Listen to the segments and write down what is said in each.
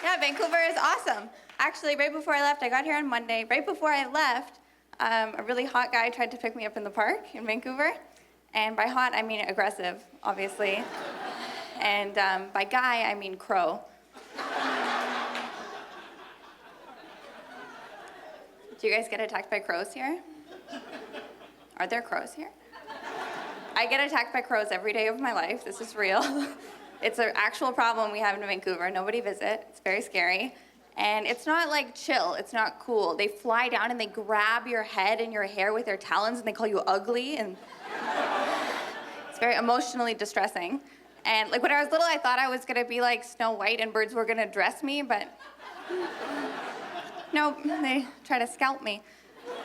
Yeah, Vancouver is awesome. Actually, right before I left, I got here on Monday. Right before I left, a really hot guy tried to pick me up in the park in Vancouver. And by hot, I mean aggressive, obviously. And by guy, I mean crow. Do you guys get attacked by crows here? Are there crows here? I get attacked by crows every day of my life. This is real. It's an actual problem we have in Vancouver. Nobody visit. It's very scary. And it's not like chill. It's not cool. They fly down and they grab your head and your hair with their talons and they call you ugly. And it's very emotionally distressing. And like when I was little, I thought I was gonna be like Snow White and birds were gonna dress me, but no, they try to scalp me.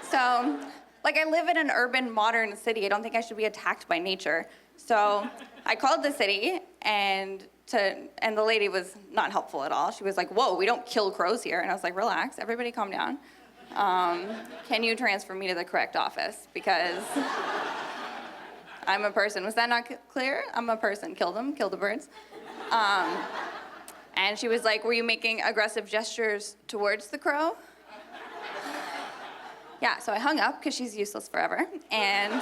So, like I live in an urban, modern city. I don't think I should be attacked by nature. So I called the city and the lady was not helpful at all. She was like, whoa, we don't kill crows here. And I was like, relax, everybody calm down. Can you transfer me to the correct office? Because I'm a person. Was that not clear? I'm a person. Kill them, kill the birds. And she was like, were you making aggressive gestures towards the crow? Yeah, so I hung up because she's useless forever. And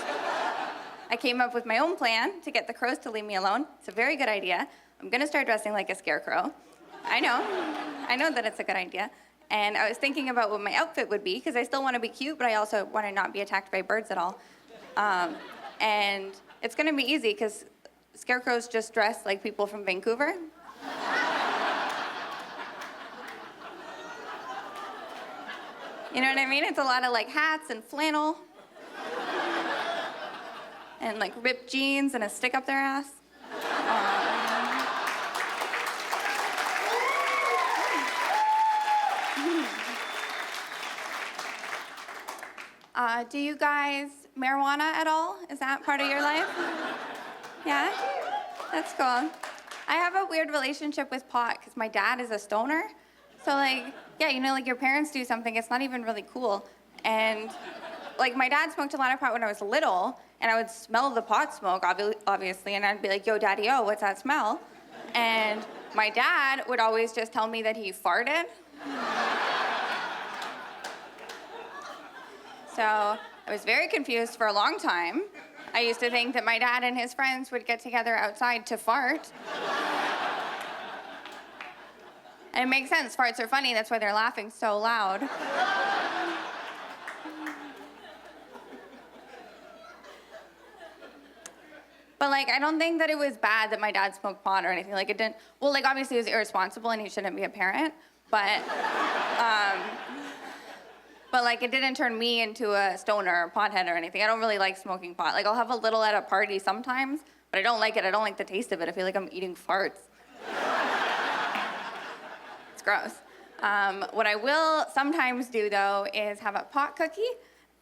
I came up with my own plan to get the crows to leave me alone. It's a very good idea. I'm gonna start dressing like a scarecrow. I know that it's a good idea. And I was thinking about what my outfit would be, because I still wanna be cute, but I also wanna not be attacked by birds at all. And it's gonna be easy, because scarecrows just dress like people from Vancouver. You know what I mean? It's a lot of like hats and flannel. And like ripped jeans and a stick up their ass. Do you guys marijuana at all? Is that part of your life? Yeah? That's cool. I have a weird relationship with pot because my dad is a stoner. So like, yeah, you know, like your parents do something, it's not even really cool. And like my dad smoked a lot of pot when I was little, and I would smell the pot smoke, obviously, and I'd be like, yo, daddy-o, what's that smell? And my dad would always just tell me that he farted. So I was very confused for a long time. I used to think that my dad and his friends would get together outside to fart. And it makes sense, farts are funny, that's why they're laughing so loud. But like, I don't think that it was bad that my dad smoked pot or anything. Like it didn't, well, like obviously it was irresponsible and he shouldn't be a parent, but like it didn't turn me into a stoner or pothead or anything. I don't really like smoking pot. Like I'll have a little at a party sometimes, but I don't like it. I don't like the taste of it. I feel like I'm eating farts. It's gross. What I will sometimes do though is have a pot cookie.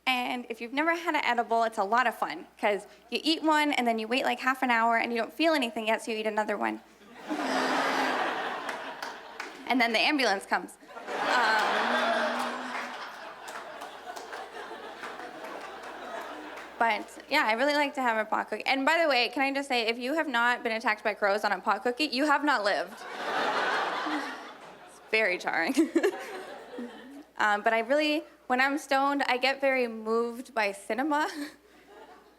And if you've never had an edible, it's a lot of fun because you eat one and then you wait like half an hour and you don't feel anything yet, so you eat another one. And then the ambulance comes. But yeah, I really like to have a pot cookie. And by the way, can I just say, if you have not been attacked by crows on a pot cookie, you have not lived. It's very jarring. But I really, when I'm stoned, I get very moved by cinema.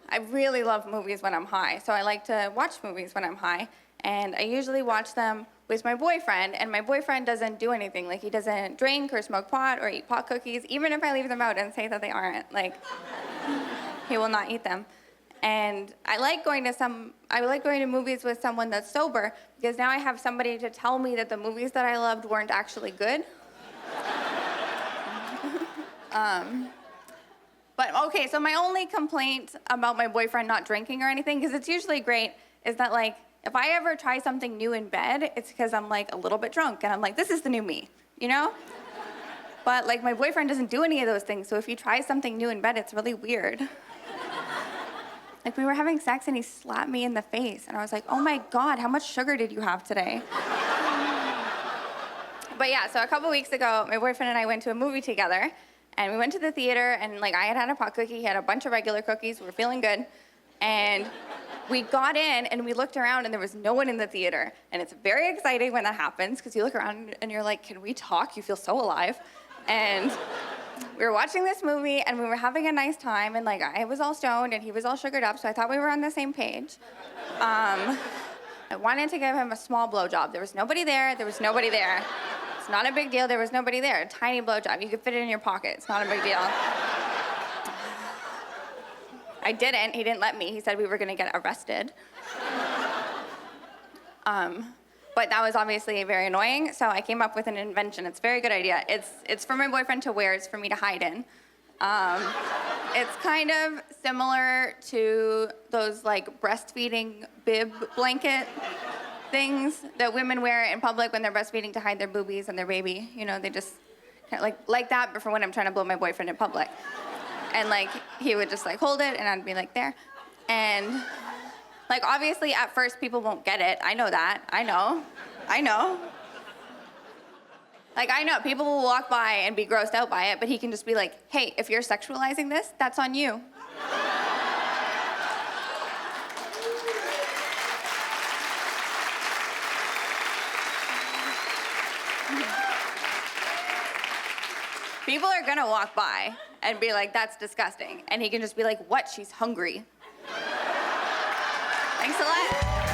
I really love movies when I'm high, so I like to watch movies when I'm high. And I usually watch them with my boyfriend, and my boyfriend doesn't do anything. Like, he doesn't drink or smoke pot or eat pot cookies, even if I leave them out and say that they aren't. Like, he will not eat them. And I like going to movies with someone that's sober, because now I have somebody to tell me that the movies that I loved weren't actually good. But okay, so my only complaint about my boyfriend not drinking or anything, because it's usually great, is that like, if I ever try something new in bed, it's because I'm like a little bit drunk and I'm like, this is the new me, you know? But like my boyfriend doesn't do any of those things, so if he tries something new in bed, it's really weird. Like we were having sex and he slapped me in the face and I was like, oh my God, how much sugar did you have today? But yeah, so a couple weeks ago, my boyfriend and I went to a movie together. And we went to the theater, and like I had a pot cookie, he had a bunch of regular cookies, we were feeling good. And we got in and we looked around and there was no one in the theater. And it's very exciting when that happens because you look around and you're like, can we talk? You feel so alive. And we were watching this movie and we were having a nice time, and like I was all stoned and he was all sugared up, so I thought we were on the same page. I wanted to give him a small blowjob. There was nobody there. There was nobody there. It's not a big deal. There was nobody there. A tiny blowjob. You could fit it in your pocket. It's not a big deal. I didn't. He didn't let me. He said we were going to get arrested. But that was obviously very annoying, so I came up with an invention. It's a very good idea. It's for my boyfriend to wear. It's for me to hide in. It's kind of similar to those like breastfeeding bib blanket things that women wear in public when they're breastfeeding to hide their boobies and their baby. You know, they just kind of like that, but for when I'm trying to blow my boyfriend in public. And like he would just like hold it, and I'd be like there, and like obviously at first people won't get it. I know that. I know. Like, I know people will walk by and be grossed out by it, but he can just be like, hey, if you're sexualizing this, that's on you. People are gonna walk by and be like, that's disgusting. And he can just be like, what? She's hungry. Thanks a lot.